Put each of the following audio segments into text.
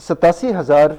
87,000,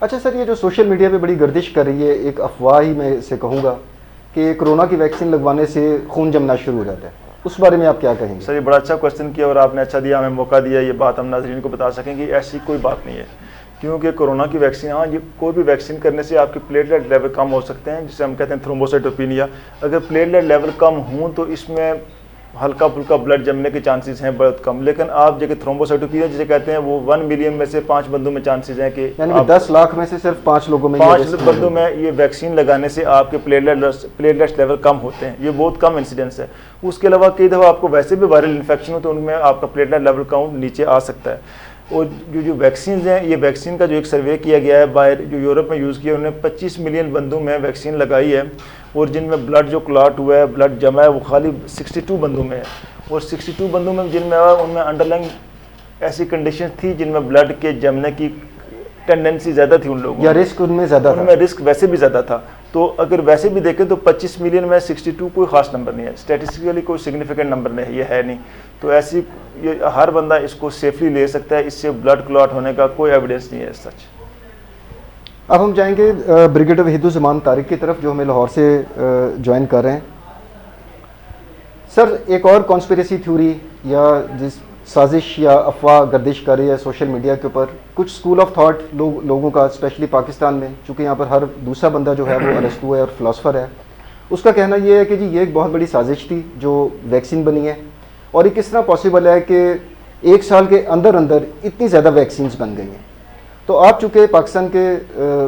اچھا سر، یہ جو سوشل میڈیا پہ بڑی گردش کر رہی ہے، ایک افواہ ہی میں اسے کہوں گا کہ کورونا کی ویکسین لگوانے سے خون جمنا شروع ہو جاتا ہے، اس بارے میں آپ کیا کہیں گے؟ سر یہ بڑا اچھا کوشچن کیا اور آپ نے اچھا دیا، ہمیں موقع دیا یہ بات ہم ناظرین کو بتا سکیں کہ ایسی کوئی بات نہیں ہے، کیونکہ کورونا کی ویکسین، ہاں یہ کوئی بھی ویکسین کرنے سے آپ کے پلیٹلیٹ لیول کم ہو سکتے ہیں، جسے ہم کہتے ہیں تھرومبوسائٹوپینیا. اگر پلیٹلیٹ لیول کم ہوں تو اس میں ہلکا پھلکا بلڈ جمنے کے چانسز ہیں بہت کم، لیکن آپ جو کہ تھرومبوسائٹوپینیا جسے کہتے ہیں وہ 1 ملین میں سے 5 بندوں میں چانسز ہیں کہ یعنی کہ 10 لاکھ میں سے صرف 5 لوگوں میں 5 بندوں میں یہ ویکسین لگانے سے آپ کے پلیٹلیٹس لیول کم ہوتے ہیں، یہ بہت کم انسیڈنس ہے. اس کے علاوہ کئی دفعہ آپ کو ویسے بھی وائرل انفیکشن ہو تو ان میں آپ کا پلیٹلیٹ لیول کاؤنٹ نیچے آ سکتا ہے. اور جو ویکسینز ہیں، یہ ویکسین کا جو ایک سروے کیا گیا ہے باہر جو یورپ میں یوز کیا، انہوں نے 25 ملین بندوں میں ویکسین لگائی ہے، اور جن میں بلڈ جو کلاٹ ہوا ہے، بلڈ جمع ہے، وہ خالی 62 بندوں میں ہے. اور 62 بندوں میں جن میں ان میں انڈرلائنگ ایسی کنڈیشن تھی جن میں بلڈ کے جمنے کی ٹینڈنسی زیادہ تھی ان لوگوں یا رسک ان میں زیادہ تھا؟ ان میں رسک ویسے بھی زیادہ تھا. تو اگر ویسے بھی دیکھیں تو 25 ملین میں 62 کوئی خاص نمبر نہیں ہے، اسٹیٹسٹیکلی کوئی سگنیفیکنٹ نمبر نہیں، یہ ہے نہیں. تو ایسی یہ ہر بندہ اس کو سیفلی لے سکتا ہے، اس سے بلڈ کلاٹ ہونے کا کوئی ایویڈنس نہیں ہے سچ. اب ہم جائیں گے بریگیڈیئر وحید الزمان طارق کی طرف، جو ہمیں لاہور سے جوائن کر رہے ہیں. سر ایک اور کانسپیریسی تھیوری یا جس سازش یا افواہ گردش کر رہی ہے سوشل میڈیا کے اوپر، کچھ اسکول آف تھاٹ لوگوں کا، اسپیشلی پاکستان میں، چونکہ یہاں پر ہر دوسرا بندہ جو ہے وہ ارسطو ہے اور فلاسفر ہے، اس کا کہنا یہ ہے کہ جی یہ ایک بہت بڑی سازش تھی جو ویکسین بنی ہے، اور یہ کس طرح پاسبل ہے کہ 1 سال کے اندر اندر اتنی زیادہ ویکسینز بن گئی ہیں. تو آپ چونکہ پاکستان کے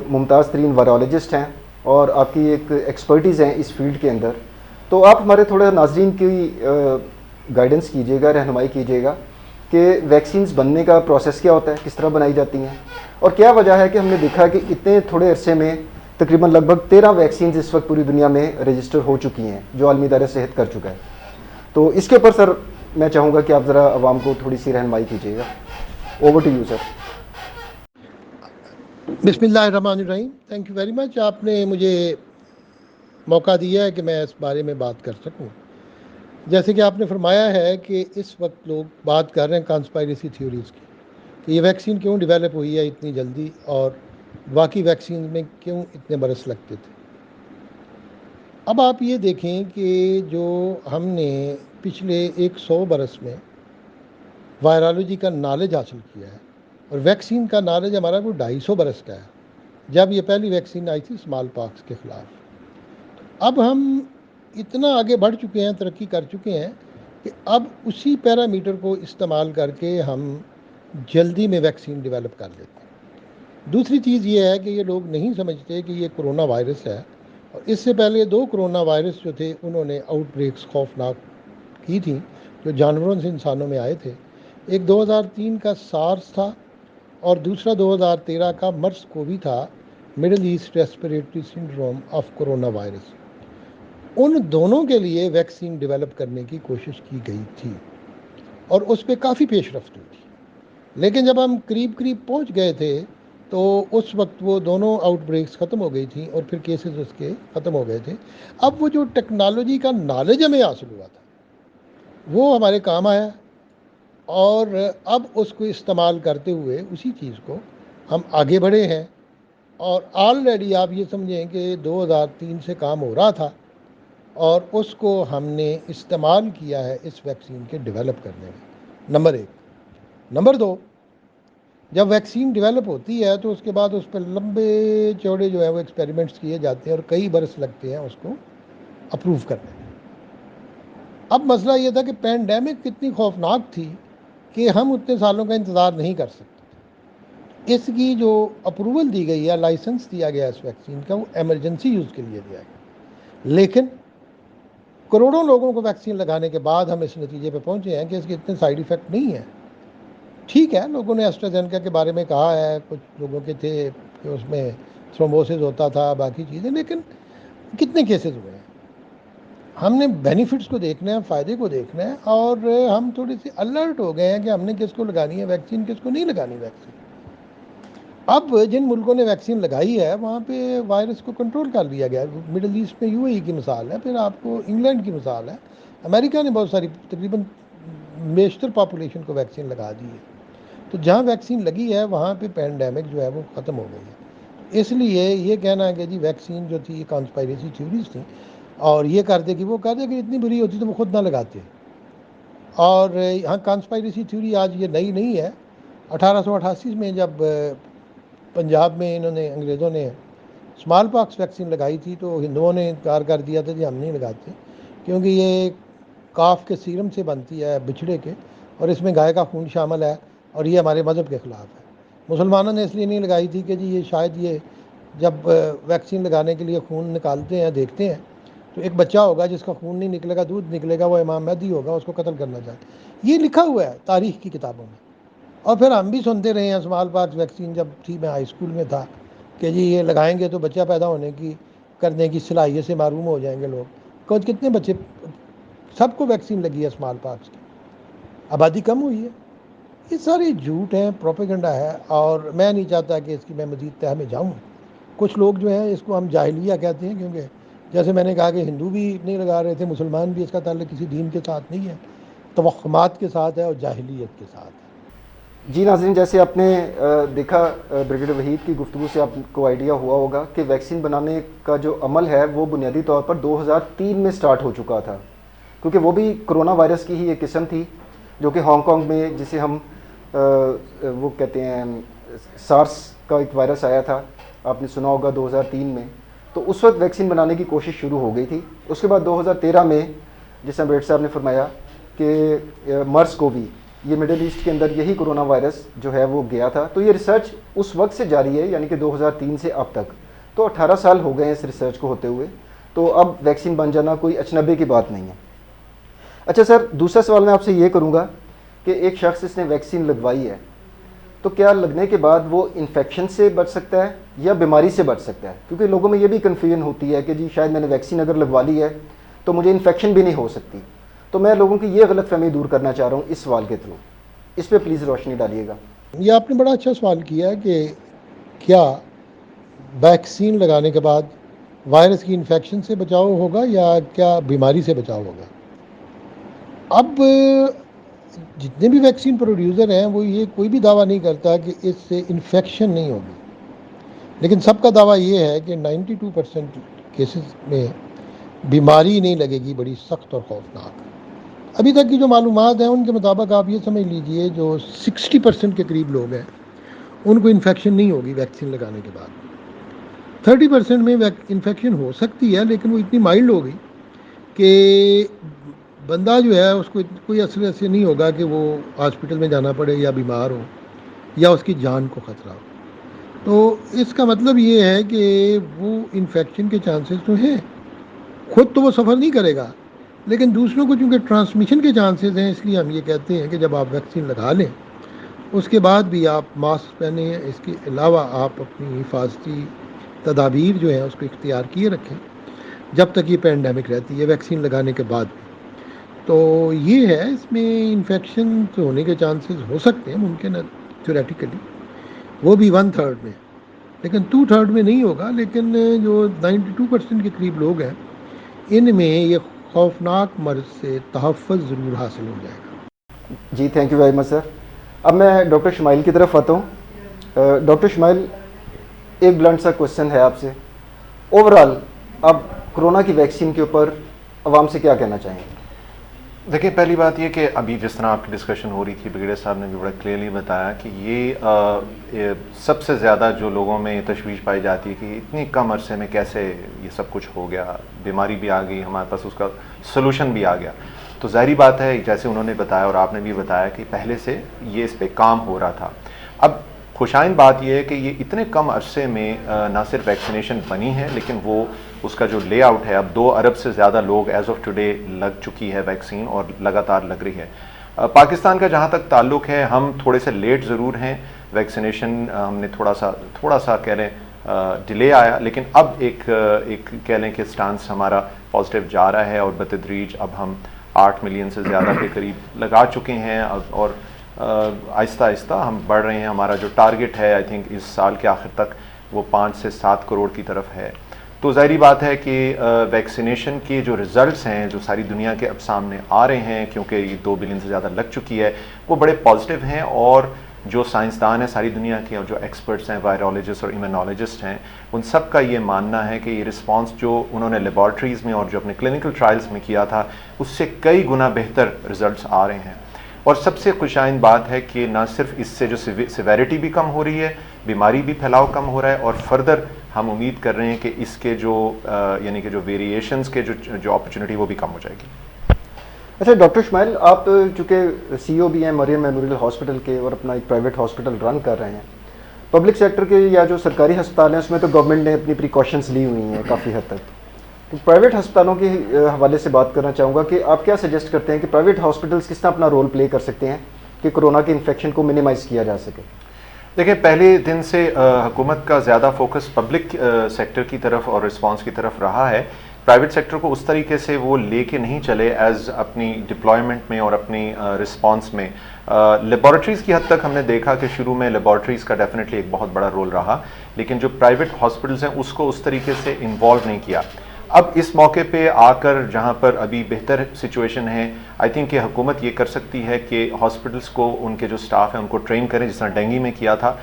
ممتاز ترین وائرالوجسٹ ہیں اور آپ کی ایک ایکسپرٹیز ہیں اس فیلڈ کے اندر، تو آپ ہمارے تھوڑے ناظرین کی گائیڈنس کیجیے گا، رہنمائی کیجیے گا کہ ویکسینز بننے کا پروسیس کیا ہوتا ہے، کس طرح بنائی جاتی ہیں، اور کیا وجہ ہے کہ ہم نے دیکھا کہ اتنے تھوڑے عرصے میں تقریباً لگ بھگ 13 ویکسینز اس وقت پوری دنیا میں رجسٹر ہو چکی ہیں جو عالمی ادارہ صحت کر چکا ہے. تو اس کے اوپر سر میں چاہوں گا کہ آپ ذرا عوام کو تھوڑی سی رہنمائی کیجیے گا. Over to you sir. بسم اللہ الرحمن الرحیم. Thank you very much. آپ نے مجھے موقع دیا ہے کہ میں اس بارے میں بات کر سکوں. جیسے کہ آپ نے فرمایا ہے کہ اس وقت لوگ بات کر رہے ہیں کانسپائریسی تھیوریز کی، کہ یہ ویکسین کیوں ڈیولپ ہوئی ہے اتنی جلدی، اور باقی ویکسین میں کیوں اتنے برس لگتے تھے. اب آپ یہ دیکھیں کہ جو ہم نے پچھلے 100 برس میں وائرالوجی کا نالج حاصل کیا ہے، اور ویکسین کا نالج ہمارا وہ 250 برس کا ہے، جب یہ پہلی ویکسین آئی تھی اسمال پاکس کے خلاف. اب ہم اتنا آگے بڑھ چکے ہیں، ترقی کر چکے ہیں کہ اب اسی پیرامیٹر کو استعمال کر کے ہم جلدی میں ویکسین ڈیولپ کر لیتے ہیں. دوسری چیز یہ ہے کہ یہ لوگ نہیں سمجھتے کہ یہ کرونا وائرس ہے، اور اس سے پہلے 2 کرونا وائرس جو تھے انہوں نے آؤٹ بریکس خوفناک کی تھیں جو جانوروں سے انسانوں میں آئے تھے. ایک 2003 کا سارس تھا، اور دوسرا 2013 کا مرس کووی تھا، Middle East respiratory syndrome of corona virus. ان دونوں کے لیے ویکسین ڈیولپ کرنے کی کوشش کی گئی تھی، اور اس پہ کافی پیش رفت ہوئی تھی. لیکن جب ہم قریب پہنچ گئے تھے تو اس وقت وہ دونوں آؤٹ بریکس ختم ہو گئی تھیں، اور پھر کیسز اس کے ختم ہو گئے تھے. اب وہ جو ٹیکنالوجی کا نالج ہمیں حاصل ہوا تھا وہ ہمارے کام آیا، اور اب اس کو استعمال کرتے ہوئے اسی چیز کو ہم آگے بڑھے ہیں. اور آلریڈی آپ یہ سمجھیں کہ 2003 سے کام ہو رہا تھا، اور اس کو ہم نے استعمال کیا ہے اس ویکسین کے ڈیولپ کرنے میں. نمبر 1. نمبر 2، جب ویکسین ڈیولپ ہوتی ہے تو اس کے بعد اس پہ لمبے چوڑے جو ہے وہ ایکسپیریمنٹس کیے جاتے ہیں، اور کئی برس لگتے ہیں اس کو اپروو کرنے میں. اب مسئلہ یہ تھا کہ پینڈیمک کتنی خوفناک تھی کہ ہم اتنے سالوں کا انتظار نہیں کر سکتے. اس کی جو اپروول دی گئی ہے، لائسنس دیا گیا اس ویکسین کا، وہ ایمرجنسی یوز کے لیے دیا گیا. لیکن کروڑوں لوگوں کو ویکسین لگانے کے بعد ہم اس نتیجے پہ پہنچے ہیں کہ اس کے اتنے سائیڈ ایفیکٹ نہیں ہیں. ٹھیک ہے، لوگوں نے ایسٹرازینیکا کے بارے میں کہا ہے، کچھ لوگوں کے تھے کہ اس میں تھرومبوسس ہوتا تھا، باقی چیزیں، لیکن کتنے کیسز ہوئے ہیں. ہم نے بینیفٹس کو دیکھنا ہے، فائدے کو دیکھنا ہے، اور ہم تھوڑی سی الرٹ ہو گئے ہیں کہ ہم نے کس کو لگانی ہے ویکسین، کس کو نہیں لگانی ویکسین. اب جن ملکوں نے ویکسین لگائی ہے وہاں پہ وائرس کو کنٹرول کر لیا گیا. مڈل ایسٹ میں UAE کی مثال ہے، پھر آپ کو انگلینڈ کی مثال ہے، امریکہ نے بہت ساری تقریباً بیشتر پاپولیشن کو ویکسین لگا دی ہے. تو جہاں ویکسین لگی ہے وہاں پہ پینڈیمک جو ہے وہ ختم ہو گئی ہے. اس لیے یہ کہنا ہے کہ جی ویکسین جو تھی یہ کانسپائریسی تھیوریز تھیں اور یہ کر دے کہ وہ کر دے کہ اتنی بری ہوتی تو وہ خود نہ لگاتے. اور ہاں کانسپائریسی تھیوری آج یہ نئی نہیں ہے. 1888 میں جب پنجاب میں انگریزوں نے اسمال پاکس ویکسین لگائی تھی تو ہندوؤں نے انکار کر دیا تھا کہ ہم نہیں لگاتے کیونکہ یہ کاف کے سیرم سے بنتی ہے بچھڑے کے اور اس میں گائے کا خون شامل ہے اور یہ ہمارے مذہب کے خلاف ہے. مسلمانوں نے اس لیے نہیں لگائی تھی کہ جی یہ شاید یہ جب ویکسین لگانے کے لیے خون نکالتے ہیں دیکھتے ہیں تو ایک بچہ ہوگا جس کا خون نہیں نکلے گا دودھ نکلے گا وہ امام مہدی ہوگا اس کو قتل کرنا چاہتے. یہ لکھا ہوا ہے تاریخ کی کتابوں میں. اور پھر ہم بھی سنتے رہے ہیں اسمال پاکس ویکسین جب تھی میں ہائی اسکول میں تھا کہ جی یہ لگائیں گے تو بچہ پیدا ہونے کی کرنے کی صلاحیت سے محروم ہو جائیں گے لوگ. کتنے بچے سب کو ویکسین لگی ہے اسمال پاکس کی, آبادی کم ہوئی ہے. یہ سارے جھوٹ ہیں, پروپیگنڈا ہے اور میں نہیں چاہتا کہ اس کی میں مزید تہہ میں جاؤں. کچھ لوگ جو ہیں اس کو ہم جاہلیہ کہتے ہیں کیونکہ جیسے میں نے کہا کہ ہندو بھی نہیں لگا رہے تھے, مسلمان بھی, اس کا تعلق کسی دین کے ساتھ نہیں ہے, توہمات کے ساتھ ہے اور جاہلیت کے ساتھ ہے. جی ناظرین, جیسے آپ نے دیکھا بریگیڈیئر وحید کی گفتگو سے آپ کو آئیڈیا ہوا ہوگا کہ ویکسین بنانے کا جو عمل ہے وہ بنیادی طور پر 2003 میں سٹارٹ ہو چکا تھا, کیونکہ وہ بھی کرونا وائرس کی ہی ایک قسم تھی جو کہ ہانگ کانگ میں جسے ہم وہ کہتے ہیں سارس کا ایک وائرس آیا تھا, آپ نے سنا ہوگا 2003 میں. تو اس وقت ویکسین بنانے کی کوشش شروع ہو گئی تھی. اس کے بعد 2013 میں جس امبیڈ صاحب نے فرمایا کہ مرس کووی, یہ مڈل ایسٹ کے اندر یہی کرونا وائرس جو ہے وہ گیا تھا. تو یہ ریسرچ اس وقت سے جاری ہے, یعنی کہ 2003 سے اب تک, تو 18 سال ہو گئے ہیں اس ریسرچ کو ہوتے ہوئے. تو اب ویکسین بن جانا کوئی اچنبے کی بات نہیں ہے. اچھا سر, دوسرا سوال میں آپ سے یہ کروں گا کہ ایک شخص اس نے ویکسین لگوائی ہے تو کیا لگنے کے بعد وہ انفیکشن سے بچ سکتا ہے یا بیماری سے بچ سکتا ہے؟ کیونکہ لوگوں میں یہ بھی کنفیوژن ہوتی ہے کہ جی شاید میں نے ویکسین اگر لگوا لی ہے تو مجھے انفیکشن بھی نہیں ہو سکتی. تو میں لوگوں کی یہ غلط فہمی دور کرنا چاہ رہا ہوں اس سوال کے تھرو. اس پہ پلیز روشنی ڈالیے گا. یہ آپ نے بڑا اچھا سوال کیا ہے کہ کیا ویکسین لگانے کے بعد وائرس کی انفیکشن سے بچاؤ ہوگا یا کیا بیماری سے بچاؤ ہوگا. اب جتنے بھی ویکسین پروڈیوسر ہیں وہ یہ کوئی بھی دعویٰ نہیں کرتا کہ اس سے انفیکشن نہیں ہوگی, لیکن سب کا دعویٰ یہ ہے کہ 92% کیسز میں بیماری نہیں لگے گی بڑی سخت اور خوفناک. ابھی تک کی جو معلومات ہیں ان کے مطابق آپ یہ سمجھ لیجئے جو 60% کے قریب لوگ ہیں ان کو انفیکشن نہیں ہوگی ویکسین لگانے کے بعد. 30% میں انفیکشن ہو سکتی ہے لیکن وہ اتنی مائلڈ ہوگی کہ بندہ جو ہے اس کو کوئی اثر ایسے نہیں ہوگا کہ وہ ہاسپٹل میں جانا پڑے یا بیمار ہو یا اس کی جان کو خطرہ ہو. تو اس کا مطلب یہ ہے کہ وہ انفیکشن کے چانسز تو ہیں, خود تو وہ سفر نہیں کرے گا لیکن دوسروں کو چونکہ ٹرانسمیشن کے چانسز ہیں, اس لیے ہم یہ کہتے ہیں کہ جب آپ ویکسین لگا لیں اس کے بعد بھی آپ ماسک پہنیں. اس کے علاوہ آپ اپنی حفاظتی تدابیر جو ہیں اس کو اختیار کیے رکھیں جب تک یہ پینڈیمک رہتی ہے ویکسین لگانے کے بعد بھی. تو یہ ہے, اس میں انفیکشن ہونے کے چانسز ہو سکتے ہیں, ممکن ہے تھیوریٹیکلی, وہ بھی 1/3 میں, لیکن 2/3 میں نہیں ہوگا. لیکن جو 92% کے قریب لوگ ہیں ان میں یہ خوفناک مرض سے تحفظ ضرور حاصل ہو جائے گا. جی تھینک یو ویری مچ سر. اب میں ڈاکٹر شمائل کی طرف آتا ہوں. ڈاکٹر شمائل, ایک بلنٹ سا کوشچن ہے آپ سے. اوور آل آپ کرونا کی ویکسین کے اوپر عوام سے کیا کہنا چاہیں گے؟ دیکھیں, پہلی بات یہ کہ ابھی جس طرح آپ کی ڈسکشن ہو رہی تھی بریگیڈیئر صاحب نے بھی بڑا کلیئرلی بتایا کہ یہ سب سے زیادہ جو لوگوں میں تشویش پائی جاتی ہے کہ اتنی کم عرصے میں کیسے یہ سب کچھ ہو گیا, بیماری بھی آ گئی, ہمارے پاس اس کا سلوشن بھی آ گیا. تو ظاہری بات ہے جیسے انہوں نے بتایا اور آپ نے بھی بتایا کہ پہلے سے یہ اس پہ کام ہو رہا تھا. اب خوشائن بات یہ ہے کہ یہ اتنے کم عرصے میں نہ صرف ویکسینیشن بنی ہے لیکن وہ اس کا جو لے آؤٹ ہے, اب 2 ارب سے زیادہ لوگ ایز آف ٹوڈے لگ چکی ہے ویکسین اور لگاتار لگ رہی ہے. پاکستان کا جہاں تک تعلق ہے ہم تھوڑے سے لیٹ ضرور ہیں ویکسینیشن, ہم نے تھوڑا سا کہہ لیں ڈیلے آیا, لیکن اب ایک کہہ لیں کہ سٹانس ہمارا پازیٹیو جا رہا ہے اور بتدریج اب ہم 8 ملین سے زیادہ کے قریب لگا چکے ہیں اور آہستہ آہستہ ہم بڑھ رہے ہیں. ہمارا جو ٹارگٹ ہے آئی تھنک اس سال کے آخر تک وہ 5 سے 7 کروڑ کی طرف ہے. تو ظاہری بات ہے کہ ویکسینیشن کے جو ریزلٹس ہیں جو ساری دنیا کے اب سامنے آ رہے ہیں کیونکہ یہ 2 بلین سے زیادہ لگ چکی ہے وہ بڑے پازیٹیو ہیں. اور جو سائنسدان ہیں ساری دنیا کے اور جو ایکسپرٹس ہیں وائرولوجسٹ اور ایمونالوجسٹ ہیں ان سب کا یہ ماننا ہے کہ یہ رسپانس جو انہوں نے لیبارٹریز میں اور جو اپنے کلینکل ٹرائلز میں کیا تھا اس سے کئی گنا بہتر رزلٹس آ رہے ہیں. اور سب سے خوشائند بات ہے کہ نہ صرف اس سے جو سیویرٹی بھی کم ہو رہی ہے, بیماری بھی پھیلاؤ کم ہو رہا ہے, اور فردر ہم امید کر رہے ہیں کہ اس کے جو یعنی کہ جو ویریشنز کے جو اپرچونٹی وہ بھی کم ہو جائے گی. اچھا ڈاکٹر شمائل, آپ چونکہ سی او بھی ہیں مریم میموریل ہاسپٹل کے اور اپنا ایک پرائیویٹ ہاسپٹل رن کر رہے ہیں, پبلک سیکٹر کے یا جو سرکاری ہسپتال ہیں اس میں تو گورنمنٹ نے اپنی پریکاشنز لی ہوئی ہیں کافی حد تک, تو پرائیویٹ ہسپتالوں کے حوالے سے بات کرنا چاہوں گا کہ آپ کیا سجیسٹ کرتے ہیں کہ پرائیویٹ ہاسپٹلس کس طرح اپنا رول پلے کر سکتے ہیں کہ کرونا کے انفیکشن کو منیمائز کیا جا سکے؟ دیکھیں, پہلے دن سے حکومت کا زیادہ فوکس پبلک سیکٹر کی طرف اور رسپانس کی طرف رہا ہے. پرائیویٹ سیکٹر کو اس طریقے سے وہ لے کے نہیں چلے ایز اپنی ڈپلائمنٹ میں اور اپنی رسپانس میں. لیبارٹریز کی حد تک ہم نے دیکھا کہ شروع میں لیبارٹریز کا ڈیفینیٹلی ایک بہت بڑا رول رہا, لیکن جو پرائیویٹ ہاسپٹلز ہیں اس کو اس طریقے سے انوالو نہیں کیا. اب اس موقع پہ آ کر جہاں پر ابھی بہتر سچویشن ہے, آئی تھنک کہ حکومت یہ کر سکتی ہے کہ ہاسپٹلس کو ان کے جو سٹاف ہیں ان کو ٹرین کریں, جس طرح ڈینگی میں کیا تھا,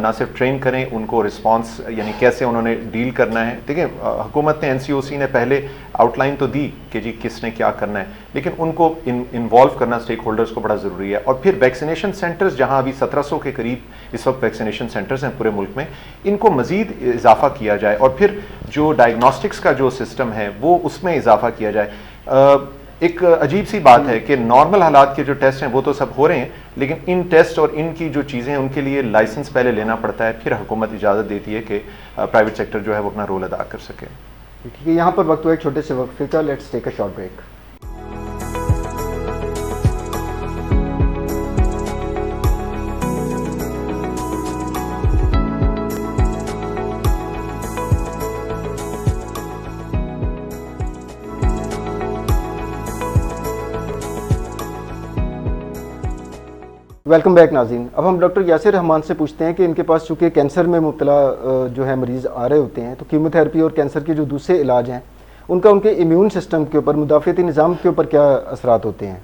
نہ صرف ٹرین کریں, ان کو رسپانس یعنی کیسے انہوں نے ڈیل کرنا ہے. دیکھیں, حکومت نے NCOC نے پہلے آؤٹ لائن تو دی کہ جی کس نے کیا کرنا ہے, لیکن ان کو انوالو کرنا اسٹیک ہولڈرز کو بڑا ضروری ہے. اور پھر ویکسینیشن سینٹرز, جہاں ابھی 1700 کے قریب اس وقت ویکسینیشن سینٹرز ہیں پورے ملک میں, ان کو مزید اضافہ کیا جائے, اور پھر جو ڈائگنوسٹکس کا جو سسٹم ہے وہ اس میں اضافہ کیا جائے. ایک عجیب سی بات ہے کہ نارمل حالات کے جو ٹیسٹ ہیں وہ تو سب ہو رہے ہیں, لیکن ان ٹیسٹ اور ان کی جو چیزیں ہیں ان کے لیے لائسنس پہلے لینا پڑتا ہے, پھر حکومت اجازت دیتی ہے کہ پرائیویٹ سیکٹر جو ہے وہ اپنا رول ادا کر سکے. ٹھیک ہے, یہاں پر وقت ہوا ایک چھوٹے سے وقفے کا, let's take a short break. Welcome back ناظرین. اب ہم ڈاکٹر یاسر رحمان سے پوچھتے ہیں کہ ان کے پاس چونکہ کینسر میں مبتلا جو ہے مریض آ رہے ہوتے ہیں, تو کیموتھراپی اور کینسر کے جو دوسرے علاج ہیں ان کا ان کے امیون سسٹم کے اوپر, مدافعتی نظام کے اوپر کیا اثرات ہوتے ہیں؟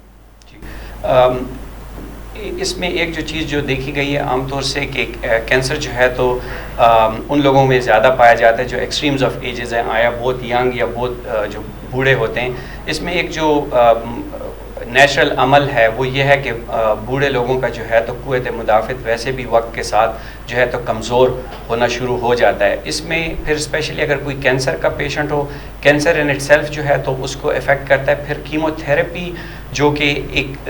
اس میں ایک جو چیز جو دیکھی گئی ہے عام طور سے کہ کینسر جو ہے تو ان لوگوں میں زیادہ پایا جاتا ہے جو ایکسٹریمز آف ایجز ہیں, آیا بہت ینگ یا بہت جو بوڑھے ہوتے ہیں. اس میں ایک جو نیچرل عمل ہے وہ یہ ہے کہ بوڑھے لوگوں کا جو ہے تو قوت مدافعت ویسے بھی وقت کے ساتھ جو ہے تو کمزور ہونا شروع ہو جاتا ہے. اس میں پھر اسپیشلی اگر کوئی کینسر کا patient who, cancer in it self جو ہے تو اس کو افیکٹ کرتا ہے. پھر کیموتھراپی جو کہ ایک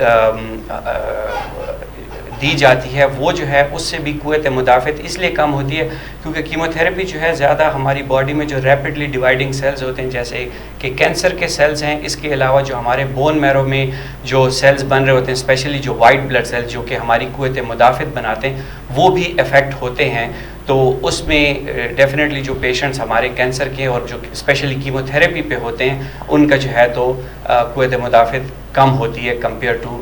دی جاتی ہے وہ جو ہے اس سے بھی قوت مدافعت اس لیے کم ہوتی ہے کیونکہ کیموتھراپی جو ہے زیادہ ہماری باڈی میں جو ریپڈلی ڈیوائڈنگ سیلز ہوتے ہیں جیسے کہ کینسر کے سیلز ہیں, اس کے علاوہ جو ہمارے بون میرو میں جو سیلز بن رہے ہوتے ہیں اسپیشلی جو وائٹ بلڈ سیلز جو کہ ہماری قوت مدافعت بناتے ہیں وہ بھی افیکٹ ہوتے ہیں. تو اس میں ڈیفینیٹلی جو پیشنٹس ہمارے کینسر کے اور جو اسپیشلی کیموتھراپی پہ ہوتے ہیں ان کا جو ہے تو قوت مدافعت کم ہوتی ہے کمپیئر ٹو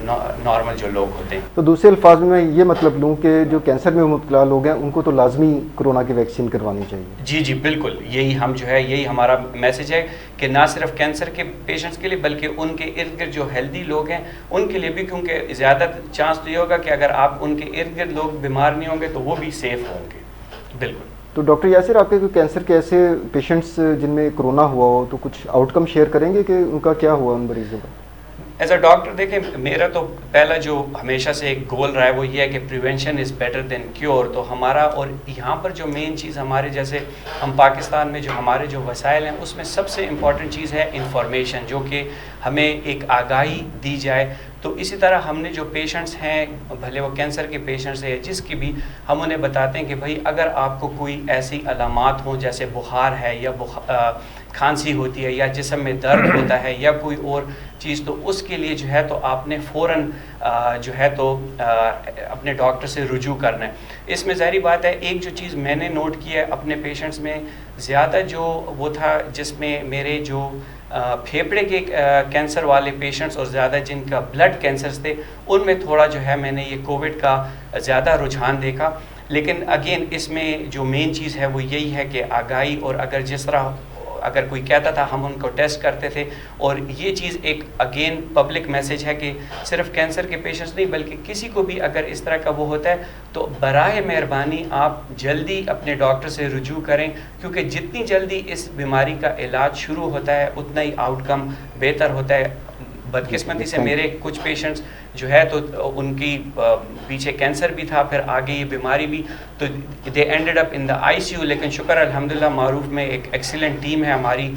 نارمل جو لوگ ہوتے ہیں. تو دوسرے الفاظ میں یہ مطلب لوں کہ جو کینسر میں مبتلا لوگ ہیں ان کو تو لازمی کورونا کی ویکسین کروانی چاہیے. جی جی بالکل, یہی ہم جو ہے یہی ہمارا میسج ہے کہ نہ صرف کینسر کے پیشنٹس کے لیے بلکہ ان کے ارد گرد جو ہیلدی لوگ ہیں ان کے لیے بھی, کیونکہ زیادہ چانس تو یہ ہوگا کہ اگر آپ ان کے ارد گرد لوگ بیمار نہیں ہوں گے تو وہ بھی سیف ہوں گے. بالکل. تو ڈاکٹر یاسر, آپ کے کوئی کینسر کے ایسے پیشنٹس جن میں کرونا ہوا ہو تو کچھ آؤٹ کم شیئر کریں گے کہ ان کا کیا ہوا ان مریضوں کا؟ ایز اے ڈاکٹر دیکھیں, میرا تو پہلا جو ہمیشہ سے ایک گول رہا ہے وہ یہ ہے کہ prevention is better than cure. تو ہمارا اور یہاں پر جو مین چیز ہمارے جیسے ہم پاکستان میں جو ہمارے جو وسائل ہیں اس میں سب سے امپورٹنٹ چیز ہے انفارمیشن, جو کہ ہمیں ایک آگاہی دی جائے. تو اسی طرح ہم نے جو پیشنٹس ہیں بھلے وہ کینسر کے پیشنٹس ہیں جس کی بھی, ہم انہیں بتاتے ہیں کہ بھائی اگر آپ کو کوئی ایسی علامات ہوں جیسے بخار ہے یا کھانسی ہوتی ہے یا جسم میں درد ہوتا ہے یا کوئی اور چیز, تو اس کے لیے جو ہے تو آپ نے فوراً جو ہے تو اپنے ڈاکٹر سے رجوع کرنا ہے. اس میں ظاہری بات ہے ایک جو چیز میں نے نوٹ کی ہے اپنے پیشنٹس میں, زیادہ جو وہ تھا جس میں میرے جو پھیپڑے کے کینسر والے پیشنٹس اور زیادہ جن کا بلڈ کینسرز تھے ان میں تھوڑا جو ہے میں نے یہ کووڈ کا زیادہ رجحان دیکھا. لیکن اگین اس میں جو مین چیز ہے وہ یہی ہے کہ آگاہی, اور اگر جس طرح اگر کوئی کہتا تھا ہم ان کو ٹیسٹ کرتے تھے. اور یہ چیز ایک اگین پبلک میسج ہے کہ صرف کینسر کے پیشنٹس نہیں بلکہ کسی کو بھی اگر اس طرح کا وہ ہوتا ہے تو براہ مہربانی آپ جلدی اپنے ڈاکٹر سے رجوع کریں, کیونکہ جتنی جلدی اس بیماری کا علاج شروع ہوتا ہے اتنا ہی آؤٹ کم بہتر ہوتا ہے. بدقسمتی سے میرے کچھ پیشنٹس جو ہے تو ان کی پیچھے کینسر بھی تھا, پھر آگے یہ بیماری بھی, تو دے ended up in the I C you. لیکن شکر الحمدللہ معروف میں ایک ایکسیلنٹ ٹیم ہے ہماری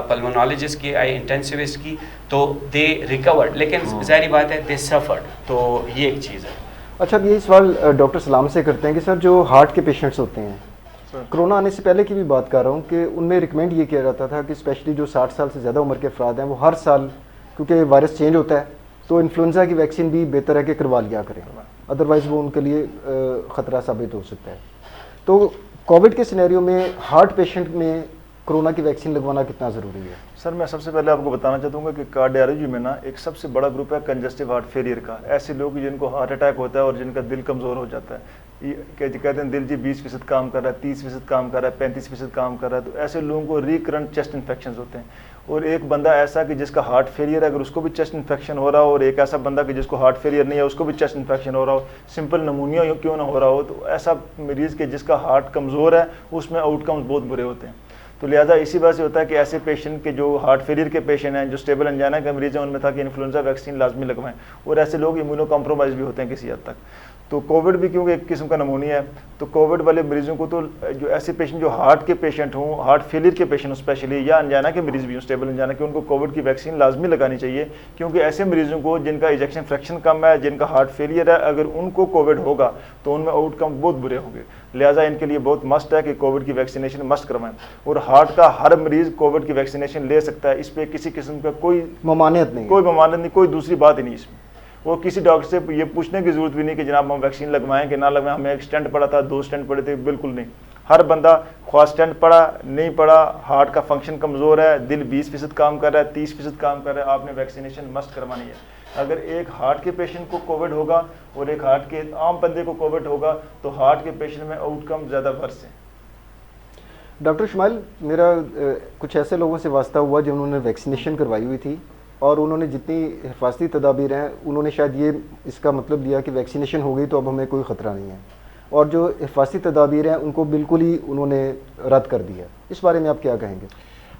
پلمونالوجسٹ کی, آئی انٹینسوسٹ کی, تو دے ریکورڈ. لیکن ظاہری بات ہے دے سفرڈ, تو یہ ایک چیز ہے. اچھا اب یہ سوال ڈاکٹر سلام سے کرتے ہیں کہ سر جو ہارٹ کے پیشنٹس ہوتے ہیں, کرونا آنے سے پہلے کی بھی بات کر رہا ہوں کہ ان میں ریکمینڈ یہ کیا جاتا تھا کہ اسپیشلی جو 60 سال سے زیادہ عمر کے افراد ہیں وہ ہر سال, کیونکہ وائرس چینج ہوتا ہے تو انفلوئنزا کی ویکسین بھی بہتر ہے کہ کروا لیا کریں, ادروائز وہ ان کے لیے خطرہ ثابت ہو سکتا ہے. تو کووڈ کے سینیریو میں ہارٹ پیشنٹ میں کرونا کی ویکسین لگوانا کتنا ضروری ہے؟ سر میں سب سے پہلے آپ کو بتانا چاہتا ہوں کہ کارڈیالوجی میں نا ایک سب سے بڑا گروپ ہے کنجسٹیو ہارٹ فیلئر کا. ایسے لوگ جن کو ہارٹ اٹیک ہوتا ہے اور جن کا دل کمزور ہو جاتا ہے, کہتے ہیں دل جی 20% کام کر رہا ہے, 30% کام کر رہا ہے, 35% کام کر رہا ہے, تو ایسے لوگوں کو ریکرنٹ چیسٹ انفیکشنز ہوتے ہیں. اور ایک بندہ ایسا کہ جس کا ہارٹ فیلئر ہے, اگر اس کو بھی چیسٹ انفیکشن ہو رہا ہو, اور ایک ایسا بندہ کہ جس کو ہارٹ فیلئر نہیں ہے اس کو بھی چیسٹ انفیکشن ہو رہا ہو, سمپل نمونیا کیوں نہ ہو رہا ہو, تو ایسا مریض کہ جس کا ہارٹ کمزور ہے اس میں آؤٹ کمز بہت برے ہوتے ہیں. تو لہٰذا اسی وجہ سے ہوتا ہے کہ ایسے پیشنٹ کے جو ہارٹ فیلئر کے پیشنٹ ہیں, جو اسٹیبل انجائنا کے مریض ہیں, ان میں تھا کہ انفلوئنزا ویکسین لازمی لگوائیں. اور ایسے لوگ امیونو کمپرومائز بھی ہوتے ہیں کسی حد تک. تو کووڈ بھی کیونکہ ایک قسم کا نمونیا ہے, تو کووڈ والے مریضوں کو تو جو ایسے پیشنٹ جو ہارٹ کے پیشنٹ ہوں, ہارٹ فیلئر کے پیشنٹ اسپیشلی, یا انجائنا کے مریض بھی ہوں اسٹیبل انجائنا کے, ان کو کووڈ کی ویکسین لازمی لگانی چاہیے. کیونکہ ایسے مریضوں کو جن کا ایجیکشن فریکشن کم ہے, جن کا ہارٹ فیلئر ہے, اگر ان کو کووڈ ہوگا تو ان میں آؤٹ کم بہت برے ہوں گے. لہٰذا ان کے لیے بہت مسٹ ہے کہ کووڈ کی ویکسینیشن مسٹ کروائیں. اور ہارٹ کا ہر مریض کووڈ کی ویکسینیشن لے سکتا ہے, اس پہ کسی قسم کا کوئی ممانعت نہیں, کوئی دوسری بات ہی نہیں اس میں. وہ کسی ڈاکٹر سے یہ پوچھنے کی ضرورت بھی نہیں کہ جناب ہم ویکسین لگوائیں کہ نہ لگوائیں, ہمیں ایک اسٹینٹ پڑا تھا, 2 اسٹینٹ پڑے تھے, بالکل نہیں. ہر بندہ خواہ اسٹینٹ پڑا نہیں پڑا, ہارٹ کا فنکشن کمزور ہے, دل 20% کام کر رہا ہے, 30% کام کر رہا ہے, آپ نے ویکسینیشن مسٹ کروانی ہے. اگر ایک ہارٹ کے پیشنٹ کو کووڈ ہوگا اور ایک ہارٹ کے عام بندے کو کووڈ ہوگا تو ہارٹ کے پیشنٹ میں آؤٹ کم زیادہ ورس ہیں. ڈاکٹر شمائل, میرا کچھ ایسے لوگوں سے واسطہ ہوا جنہوں نے ویکسینیشن کروائی ہوئی تھی اور انہوں نے جتنی حفاظتی تدابیر ہیں انہوں نے شاید یہ اس کا مطلب لیا کہ ویکسینیشن ہو گئی تو اب ہمیں کوئی خطرہ نہیں ہے, اور جو حفاظتی تدابیر ہیں ان کو بالکل ہی انہوں نے رد کر دیا. اس بارے میں آپ کیا کہیں گے؟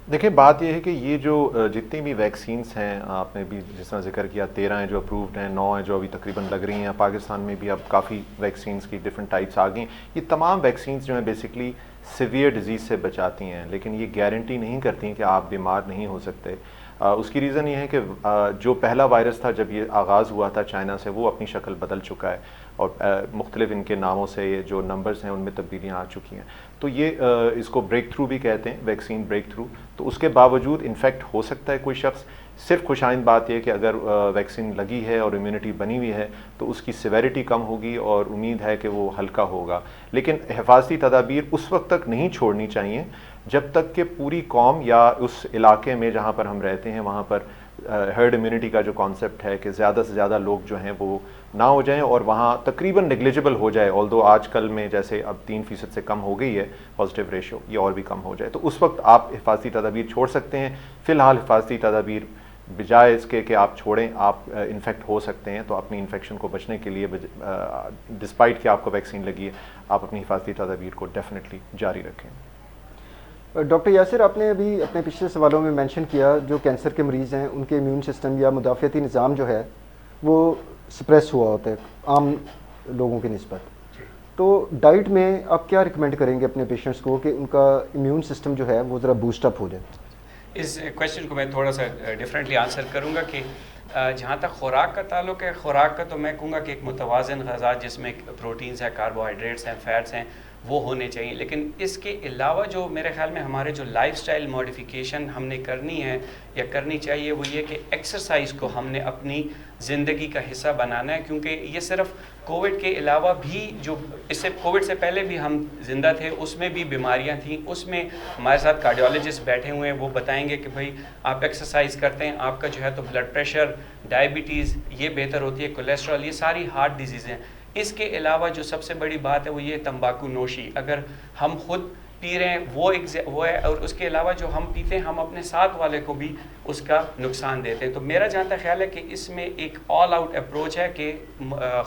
دیکھیں بات یہ ہے کہ یہ جو جتنی بھی ویکسینز ہیں, آپ نے بھی جس طرح ذکر کیا 13 ہیں جو اپرووڈ ہیں, 9 ہیں جو ابھی تقریباً لگ رہی ہیں. پاکستان میں بھی اب کافی ویکسینز کی ڈفرینٹ ٹائپس آ گئی. یہ تمام ویکسینز جو ہیں بیسکلی سیویئر ڈیزیز سے بچاتی ہیں, لیکن یہ گارنٹی نہیں کرتی کہ آپ بیمار نہیں ہو سکتے. اس کی ریزن یہ ہے کہ جو پہلا وائرس تھا جب یہ آغاز ہوا تھا چائنا سے, وہ اپنی شکل بدل چکا ہے اور مختلف ان کے ناموں سے یہ جو نمبرز ہیں ان میں تبدیلیاں آ چکی ہیں. تو یہ اس کو بریک تھرو بھی کہتے ہیں, ویکسین بریک تھرو. تو اس کے باوجود انفیکٹ ہو سکتا ہے کوئی شخص. صرف خوش آئند بات یہ کہ اگر ویکسین لگی ہے اور امیونٹی بنی ہوئی ہے تو اس کی سیویرٹی کم ہوگی اور امید ہے کہ وہ ہلکا ہوگا. لیکن حفاظتی تدابیر اس وقت تک نہیں چھوڑنی چاہیے جب تک کہ پوری قوم یا اس علاقے میں جہاں پر ہم رہتے ہیں وہاں پر ہرڈ امیونٹی کا جو کانسیپٹ ہے کہ زیادہ سے زیادہ لوگ جو ہیں وہ نہ ہو جائیں اور وہاں تقریباً نیگلیجبل ہو جائے. آلدو آج کل میں جیسے اب 3% سے کم ہو گئی ہے پازیٹیو ریشو, یہ اور بھی کم ہو جائے تو اس وقت آپ حفاظتی تدابیر چھوڑ سکتے ہیں. فی الحال حفاظتی تدابیر بجائے اس کے کہ آپ چھوڑیں, آپ انفیکٹ ہو سکتے ہیں تو اپنی انفیکشن کو بچنے کے لیے ڈسپائٹ کہ آپ کو ویکسین لگی ہے آپ اپنی حفاظتی تدابیر کو ڈیفینیٹلی جاری رکھیں. ڈاکٹر یاسر, آپ نے ابھی اپنے پچھلے سوالوں میں مینشن کیا جو کینسر کے مریض ہیں ان کے امیون سسٹم یا مدافعتی نظام جو ہے وہ سپریس ہوا ہوتا ہے عام لوگوں کی نسبت. تو ڈائٹ میں آپ کیا ریکمینڈ کریں گے اپنے پیشنٹس کو کہ ان کا امیون سسٹم جو ہے وہ ذرا بوسٹ اپ ہو جائے؟ اس کویشچن کو میں تھوڑا سا ڈفرینٹلی آنسر کروں گا کہ جہاں تک خوراک کا تعلق ہے, خوراک کا تو میں کہوں گا کہ ایک متوازن غذا جس میں پروٹینز ہیں, کاربوہائیڈریٹس ہیں, فیٹس ہیں, وہ ہونے چاہیے. لیکن اس کے علاوہ جو میرے خیال میں ہمارے جو لائف سٹائل ماڈیفیکیشن ہم نے کرنی ہے یا کرنی چاہیے وہ یہ کہ ایکسرسائز کو ہم نے اپنی زندگی کا حصہ بنانا ہے. کیونکہ یہ صرف کووڈ کے علاوہ بھی جو اس سے کووڈ سے پہلے بھی ہم زندہ تھے, اس میں بھی بیماریاں تھیں, اس میں ہمارے ساتھ کارڈیولوجسٹ بیٹھے ہوئے ہیں, وہ بتائیں گے کہ بھائی آپ ایکسرسائز کرتے ہیں آپ کا جو ہے تو بلڈ پریشر, ڈائبٹیز یہ بہتر ہوتی ہے, کولیسٹرول, یہ ساری ہارٹ ڈیزیز ہیں. اس کے علاوہ جو سب سے بڑی بات ہے وہ یہ تمباکو نوشی. اگر ہم خود پی رہے ہیں وہ ہے، اور اس کے علاوہ جو ہم پیتے ہیں ہم اپنے ساتھ والے کو بھی اس کا نقصان دیتے ہیں. تو میرا جہاں تک خیال ہے کہ اس میں ایک آل آؤٹ اپروچ ہے کہ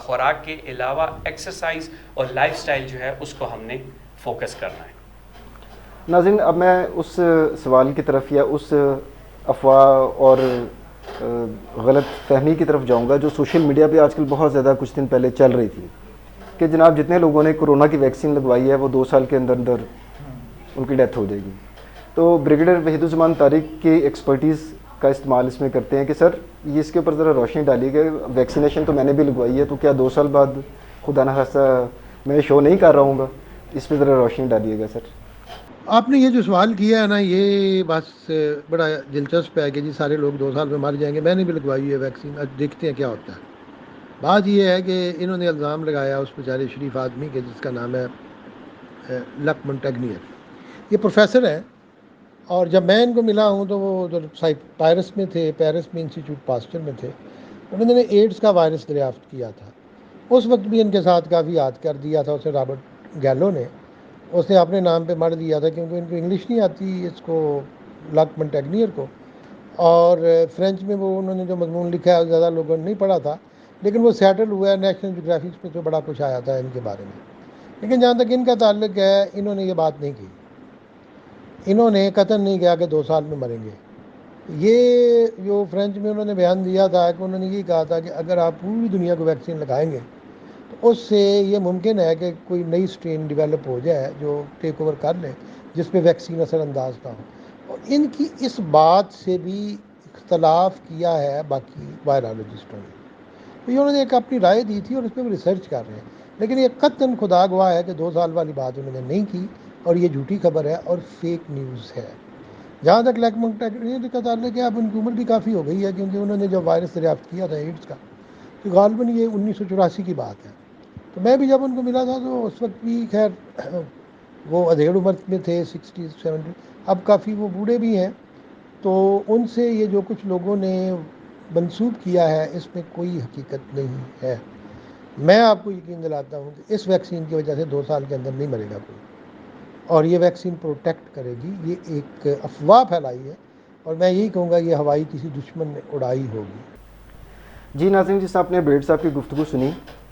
خوراک کے علاوہ ایکسرسائز اور لائف سٹائل جو ہے اس کو ہم نے فوکس کرنا ہے. ناظرین، اب میں اس سوال کی طرف یا اس افواہ اور غلط فہمی کی طرف جاؤں گا جو سوشل میڈیا پہ آج کل بہت زیادہ کچھ دن پہلے چل رہی تھی کہ جناب جتنے لوگوں نے کورونا کی ویکسین لگوائی ہے وہ 2 سال کے اندر اندر ان کی ڈیتھ ہو جائے گی. تو بریگیڈیئر وحید الزمان طارق کی ایکسپرٹیز کا استعمال اس میں کرتے ہیں کہ سر یہ اس کے اوپر ذرا روشنی ڈالیے گا، ویکسینیشن تو میں نے بھی لگوائی ہے، تو کیا 2 سال بعد خدا نخواستہ میں شو نہیں کر رہا ہوں گا؟ اس پہ ذرا روشنی ڈالیے گا سر. آپ نے یہ جو سوال کیا ہے نا، یہ بس بڑا دلچسپ ہے کہ جی سارے لوگ 2 سال میں مر جائیں گے. میں نے بھی لگوائی ہے ویکسین، اب دیکھتے ہیں کیا ہوتا ہے. بات یہ ہے کہ انہوں نے الزام لگایا اس بیچارے شریف آدمی کے جس کا نام ہے لک مونٹیگنیئر. یہ پروفیسر ہیں، اور جب میں ان کو ملا ہوں تو وہ ادھر پیرس میں تھے، پیرس میں انسٹیٹیوٹ پاسچر میں تھے. انہوں نے ایڈز کا وائرس دریافت کیا تھا. اس وقت بھی ان کے ساتھ کافی یاد کر دیا تھا اسے رابرٹ گیلو نے. اس نے اپنے نام پہ مر دیا تھا کیونکہ ان کو انگلش نہیں آتی اس کو، لک مونٹیگنیئر کو، اور فرینچ میں وہ انہوں نے جو مضمون لکھا ہے زیادہ لوگوں نے نہیں پڑھا تھا، لیکن وہ سیٹل ہوا ہے نیشنل جیوگرافکس پہ، تو بڑا کچھ آیا تھا ان کے بارے میں. لیکن جہاں تک ان کا تعلق ہے، انہوں نے یہ بات نہیں کی، انہوں نے قطعاً نہیں کہا کہ 2 سال میں مریں گے. یہ جو فرینچ میں انہوں نے بیان دیا تھا کہ انہوں نے یہ کہا تھا کہ اگر آپ پوری دنیا کو ویکسین لگائیں گے تو اس سے یہ ممکن ہے کہ کوئی نئی اسٹرین ڈیولپ ہو جائے جو ٹیک اوور کر لے، جس پہ ویکسین اثر انداز نہ ہو. اور ان کی اس بات سے بھی اختلاف کیا ہے باقی وائرالوجسٹوں نے. تو انہوں نے ایک اپنی رائے دی تھی اور اس پہ وہ ریسرچ کر رہے ہیں، لیکن یہ قطعاً خدا گواہ ہے کہ 2 سال والی بات انہوں نے نہیں کی، اور یہ جھوٹی خبر ہے اور فیک نیوز ہے. جہاں تک لیک مونٹیگنیئر کا تعلق ہے، اب ان کی عمر بھی کافی ہو گئی ہے، کیونکہ انہوں نے جب وائرس دریافت کیا تھا ایڈز کا تو غالباً یہ 1984 کی بات ہے. تو میں بھی جب ان کو ملا تھا تو اس وقت بھی خیر وہ ادھیڑ عمر میں تھے، 60 70، اب کافی وہ بوڑھے بھی ہیں. تو ان سے یہ جو کچھ لوگوں نے منسوب کیا ہے اس میں کوئی حقیقت نہیں ہے. میں آپ کو یقین دلاتا ہوں کہ اس ویکسین کی وجہ سے 2 سال کے اندر نہیں مرے گا کوئی، اور یہ ویکسین پروٹیکٹ کرے گی. یہ ایک افواہ پھیلائی ہے، اور میں یہی کہوں گا یہ ہوائی کسی دشمن نے اڑائی ہوگی. جی ناظرین، جس آپ نے بریڈ صاحب کی گفتگو سنی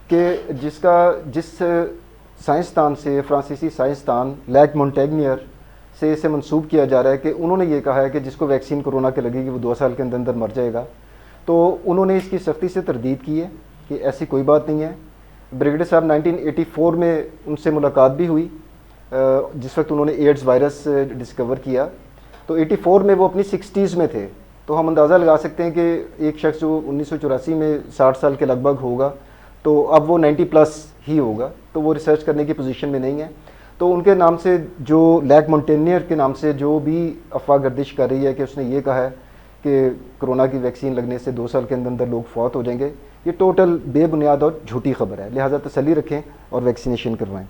کہ جس سائنسدان سے، فرانسیسی سائنسدان لیک مونٹیگنیئر سے اسے منسوب کیا جا رہا ہے کہ انہوں نے یہ کہا ہے کہ جس کو ویکسین کورونا کے لگے گی وہ 2 سال کے اندر اندر مر جائے گا، تو انہوں نے اس کی سختی سے تردید کی ہے کہ ایسی کوئی بات نہیں ہے. بریگیڈیئر صاحب 1984 میں ان سے ملاقات بھی ہوئی جس وقت انہوں نے ایڈز وائرس ڈسکور کیا، تو 84 میں وہ اپنی 60s میں تھے. تو ہم اندازہ لگا سکتے ہیں کہ ایک شخص جو 1984 میں 60 سال کے لگ بھگ ہوگا تو اب وہ 90+ ہی ہوگا، تو وہ ریسرچ کرنے کی پوزیشن میں نہیں ہے. تو ان کے نام سے جو لیک مونٹیگنیئر کے نام سے جو بھی افواہ گردش کر رہی ہے کہ اس نے یہ کہا ہے کہ کورونا کی ویکسین لگنے سے 2 سال کے اندر اندر لوگ فوت ہو جائیں گے، یہ ٹوٹل بے بنیاد اور جھوٹی خبر ہے. لہٰذا تسلی رکھیں اور ویکسینیشن کروائیں.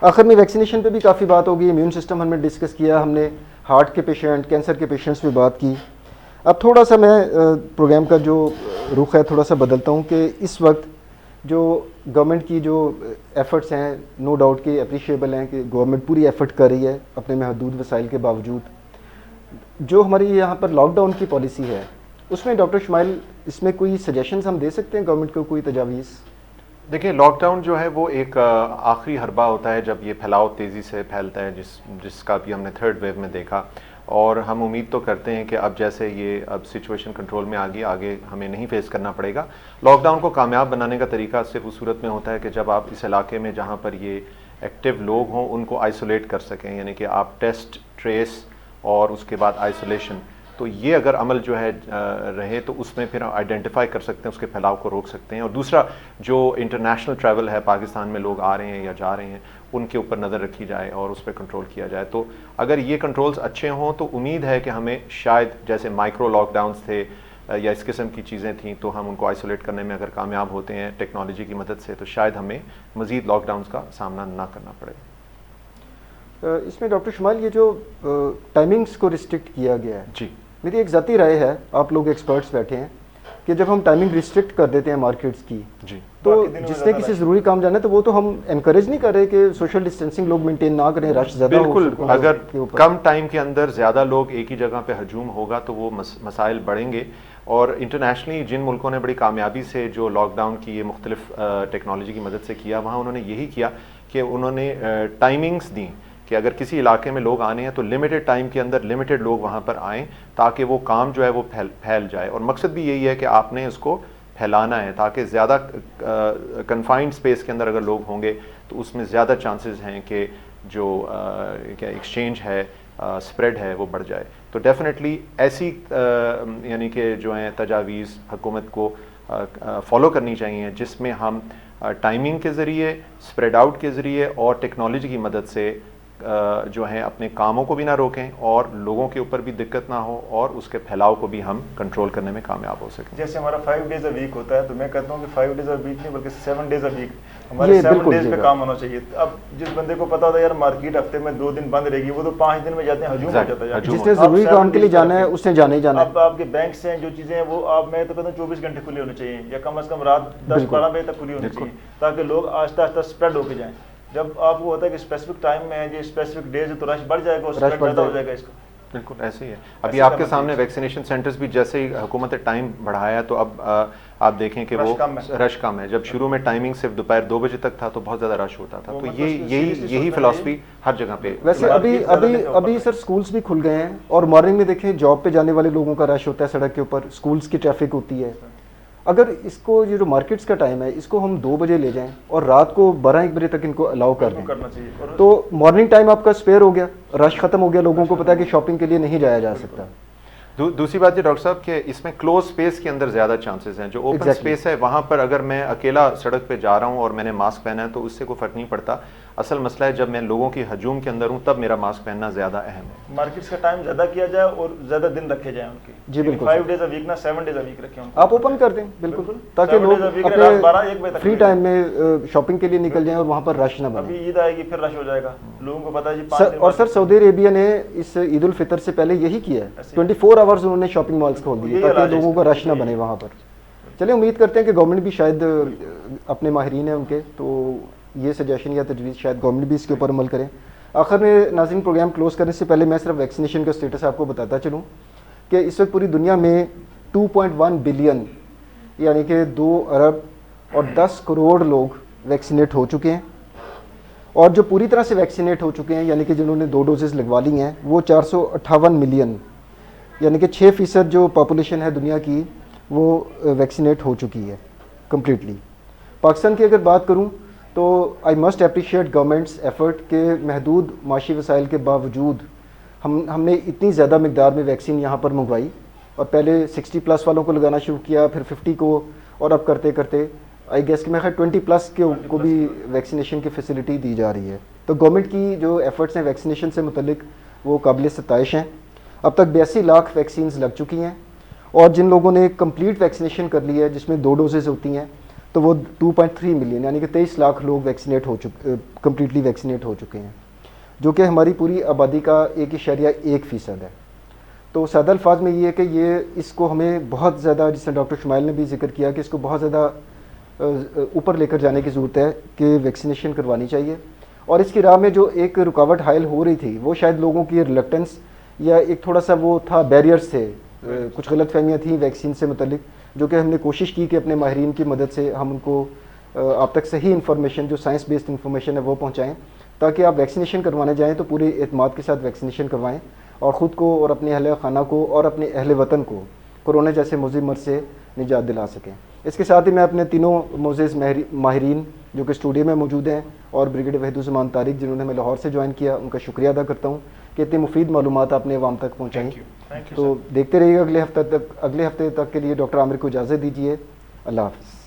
آخر میں ویکسینیشن پہ بھی کافی بات ہوگی، امیون سسٹم ہم نے ڈسکس کیا، ہم نے ہارٹ کے پیشنٹ، کینسر کے پیشنٹس پہ بات کی. اب تھوڑا سا میں پروگرام کا جو رخ ہے تھوڑا سا بدلتا ہوں کہ اس وقت جو گورنمنٹ کی جو ایفرٹس ہیں نو ڈاؤٹ کہ اپریشیبل ہیں کہ گورنمنٹ پوری ایفرٹ کر رہی ہے اپنے محدود وسائل کے باوجود. جو ہماری یہاں پر لاک ڈاؤن کی پالیسی ہے اس میں ڈاکٹر شمائل اس میں کوئی سجیشنز ہم دے سکتے ہیں گورنمنٹ کو، کوئی تجاویز؟ دیکھیں، لاک ڈاؤن جو ہے وہ ایک آخری حربہ ہوتا ہے جب یہ پھیلاؤ تیزی سے پھیلتا ہے، جس کا بھی ہم نے 3rd ویو میں دیکھا. اور ہم امید تو کرتے ہیں کہ اب جیسے یہ اب سچویشن کنٹرول میں آگے ہمیں نہیں فیس کرنا پڑے گا. لاک ڈاؤن کو کامیاب بنانے کا طریقہ صرف اس صورت میں ہوتا ہے کہ جب آپ اس علاقے میں جہاں پر یہ ایکٹیو لوگ ہوں ان کو آئسولیٹ کر سکیں، یعنی کہ آپ ٹیسٹ، ٹریس اور اس کے بعد آئسولیشن. تو یہ اگر عمل جو ہے رہے تو اس میں پھر آئیڈینٹیفائی کر سکتے ہیں، اس کے پھیلاؤ کو روک سکتے ہیں. اور دوسرا جو انٹرنیشنل ٹریول ہے، پاکستان میں لوگ آ رہے ہیں یا جا رہے ہیں، ان کے اوپر نظر رکھی جائے اور اس پہ کنٹرول کیا جائے. تو اگر یہ کنٹرولز اچھے ہوں تو امید ہے کہ ہمیں شاید جیسے مائکرو لاک ڈاؤنز تھے یا اس قسم کی چیزیں تھیں تو ہم ان کو آئسولیٹ کرنے میں اگر کامیاب ہوتے ہیں ٹیکنالوجی کی مدد سے تو شاید ہمیں مزید لاک ڈاؤنز کا سامنا نہ کرنا پڑے. اس میں ڈاکٹر شمائل یہ جو ٹائمنگز کو ریسٹرکٹ کیا گیا ہے، جی، میری ایک ذاتی رائے ہے، آپ لوگ ایکسپرٹس بیٹھے ہیں، کہ جب ہم ٹائمنگ ریسٹرکٹ کر دیتے ہیں مارکیٹس کی جی تو باقی دنوں میں جس نے زیادہ کسی رش ضروری کام جانا ہے تو وہ تو ہم انکریج نہیں کر رہے کہ سوشل ڈسٹینسنگ لوگ مینٹین نہ کریں, رش زیادہ ہو بالکل. سڑکوں اگر کے اوپر. کم ٹائم کے اندر زیادہ لوگ ایک ہی جگہ پہ ہجوم ہوگا تو وہ مسائل بڑھیں گے. اور انٹرنیشنلی جن ملکوں نے بڑی کامیابی سے جو لاک ڈاؤن کی یہ مختلف ٹیکنالوجی کی مدد سے کیا, وہاں انہوں نے یہی کیا کہ انہوں نے ٹائمنگز دیں کہ اگر کسی علاقے میں لوگ آنے ہیں تو لمیٹڈ ٹائم کے اندر لمیٹڈ لوگ وہاں پر آئیں تاکہ وہ کام جو ہے وہ پھیل جائے. اور مقصد بھی یہی ہے کہ آپ نے اس کو پھیلانا ہے تاکہ زیادہ کنفائنڈ اسپیس کے اندر اگر لوگ ہوں گے تو اس میں زیادہ چانسز ہیں کہ جو کیا ایکسچینج ہے, اسپریڈ ہے, وہ بڑھ جائے. تو ڈیفینیٹلی ایسی یعنی کہ جو ہیں تجاویز حکومت کو فالو کرنی چاہیے جس میں ہم ٹائمنگ کے ذریعے, اسپریڈ آؤٹ کے ذریعے اور ٹیکنالوجی کی مدد سے جو ہیں اپنے کاموں کو بھی نہ روکیں اور لوگوں کے اوپر بھی دقت نہ ہو اور اس کے پھیلاؤ کو بھی ہم کنٹرول کرنے میں کامیاب ہو سکیں. جیسے ہمارا 5 days a week ہوتا ہے تو میں کہتا ہوں کہ 5 days a week نہیں بلکہ 7 days a week ہمارے 7 days پہ کام ہونا چاہیے. اب جس بندے کو پتا ہوتا ہے یار مارکیٹ ہفتے میں 2 دن بند رہے گی, وہ تو 5 دن میں جاتے ہیں, ہجوم ہو جاتا ہے. جس نے ضروری کام کے لیے جانا ہے اس نے جانا ہی جانا ہے. اب آپ کے بینکس ہیں جو چیزیں ہیں وہ آپ میں تو کہتا ہوں 24 گھنٹے کھلے ہونے چاہیے یا کم از کم رات 10-12 بجے تک کھلی ہونی چاہیے تاکہ لوگ آہستہ آہستہ اسپریڈ ہو کے جائیں. جب آپ کو ہوتا ہے کہ اسپیسیفک ٹائم میں ہے یہ اسپیسیفک ڈیز ہے تو رش بڑھ جائے گا, اسپریڈ زیادہ ہو جائے گا اس کا. بالکل ایسے ہی ہے. ابھی آپ کے سامنے ویکسینیشن سینٹرز بھی جیسے ہی حکومت نے ٹائم بڑھایا تو اب آپ دیکھیں کہ وہ رش کم ہے. جب شروع میں ٹائمنگ صرف دوپہر 2 بجے تک تھا تو بہت زیادہ رش ہوتا تھا. تو یہی فلاسفی ہر جگہ پہ. ویسے ابھی سر اسکولس بھی کھل گئے ہیں اور مارننگ میں دیکھیں جاب پہ جانے والے لوگوں کا رش ہوتا ہے سڑک کے اوپر, اسکولس کی ٹریفک ہوتی ہے. اگر اس کو یہ جو مارکیٹس کا ٹائم ہے اس کو ہم 2 بجے لے جائیں اور رات کو 12-1 بجے تک ان کو الاؤ کر دیں تو مارننگ ٹائم آپ کا اسپیئر ہو گیا, رش ختم ہو گیا, لوگوں کو پتا ہے کہ شاپنگ کے لیے نہیں جایا جا سکتا. دوسری بات یہ ڈاکٹر صاحب کہ اس میں کلوز اسپیس کے اندر زیادہ چانسز ہیں. جو اوپن اسپیس ہے وہاں پر اگر میں اکیلا سڑک پہ جا رہا ہوں اور میں نے ماسک پہنا ہے تو اس سے کوئی فرق نہیں پڑتا. اصل مسئلہ ہے جب میں لوگوں کی ہجوم کے اندر ہوں تب میرا ماسک پہننا زیادہ اہم ہے. مارکیٹس کا ٹائم زیادہ کیا جائے اور زیادہ دن رکھے جائیں ان کے. جی بالکل 5 days a week نہ 7 days a week رکھیں آپ اوپن کر دیں بالکل تاکہ لوگ اپنے فری ٹائم میں شاپنگ کے لیے نکل جائیں اور وہاں پر رش نہ بنے. ابھی عید آئے گی پھر رش ہو جائے گا, لوگوں کو پتا ہے جی 5 دن. اور سر سعودی عربیہ نے اس عید الفطر سے پہلے یہی کیا ہے, 24 آورز انہوں نے شاپنگ مالز کھول دیے تاکہ لوگوں کا رش نہ بنے وہاں پر. چلیں امید کرتے ہیں کہ گورنمنٹ بھی شاید اپنے ماہرین ہیں ان کے تو یہ سجیشن یا تجویز شاید گورنمنٹ بھی اس کے اوپر عمل کریں. آخر میں ناظرین پروگرام کلوز کرنے سے پہلے میں صرف ویکسینیشن کا اسٹیٹس آپ کو بتاتا چلوں کہ اس وقت پوری دنیا میں 2.1 بلین یعنی کہ 2 ارب اور 10 کروڑ لوگ ویکسینیٹ ہو چکے ہیں, اور جو پوری طرح سے ویکسینیٹ ہو چکے ہیں یعنی کہ جنہوں نے 2 ڈوزز لگوا لی ہیں وہ 458 ملین یعنی کہ 6% جو پاپولیشن ہے دنیا کی وہ ویکسینیٹ ہو چکی ہے کمپلیٹلی. پاکستان کی اگر بات کروں تو I must appreciate governments effort کہ محدود معاشی وسائل کے باوجود ہم نے اتنی زیادہ مقدار میں ویکسین یہاں پر منگوائی اور پہلے 60+ والوں کو لگانا شروع کیا, پھر 50 کو, اور اب کرتے کرتے آئی گیس کہ میں خیر 20+ کو بھی ویکسینیشن کی فیسلٹی دی جا رہی ہے. تو گورنمنٹ کی جو ایفرٹس ہیں ویکسینیشن سے متعلق وہ قابل ستائش ہیں. اب تک 82 لاکھ ویکسینز لگ چکی ہیں اور جن لوگوں نے کمپلیٹ ویکسینیشن کر لی ہے جس میں 2 ڈوزز ہوتی ہیں تو وہ 2.3 ملین یعنی کہ 23 لاکھ لوگ کمپلیٹلی ویکسینیٹ ہو چکے ہیں, جو کہ ہماری پوری آبادی کا 1.1% ہے. تو سادہ الفاظ میں یہ ہے کہ یہ اس کو ہمیں بہت زیادہ, جس طرح ڈاکٹر شمائل نے بھی ذکر کیا کہ اس کو بہت زیادہ اوپر لے کر جانے کی ضرورت ہے کہ ویکسینیشن کروانی چاہیے. اور اس کی راہ میں جو ایک رکاوٹ حائل ہو رہی تھی وہ شاید لوگوں کی ریلکٹنس یا ایک تھوڑا سا وہ تھا, بیریئرز تھے, کچھ غلط فہمیاں تھیں ویکسین سے متعلق, جو کہ ہم نے کوشش کی کہ اپنے ماہرین کی مدد سے ہم ان کو آپ تک صحیح انفارمیشن جو سائنس بیسڈ انفارمیشن ہے وہ پہنچائیں تاکہ آپ ویکسینیشن کروانے جائیں تو پورے اعتماد کے ساتھ ویکسینیشن کروائیں اور خود کو اور اپنے اہل خانہ کو اور اپنے اہل وطن کو کورونا جیسے مضر مرض سے نجات دلا سکیں. اس کے ساتھ ہی میں اپنے تینوں معزز ماہرین جو کہ اسٹوڈیو میں موجود ہیں اور بریگیڈیئر وحید الزمان طارق جنہوں نے ہمیں لاہور سے جوائن کیا, ان کا شکریہ ادا کرتا ہوں کہ اتنی مفید معلومات آپ نے عوام تک پہنچائیں. تو دیکھتے رہیے گا اگلے ہفتے تک کے لیے ڈاکٹر عامر کو اجازت دیجیے. اللہ حافظ.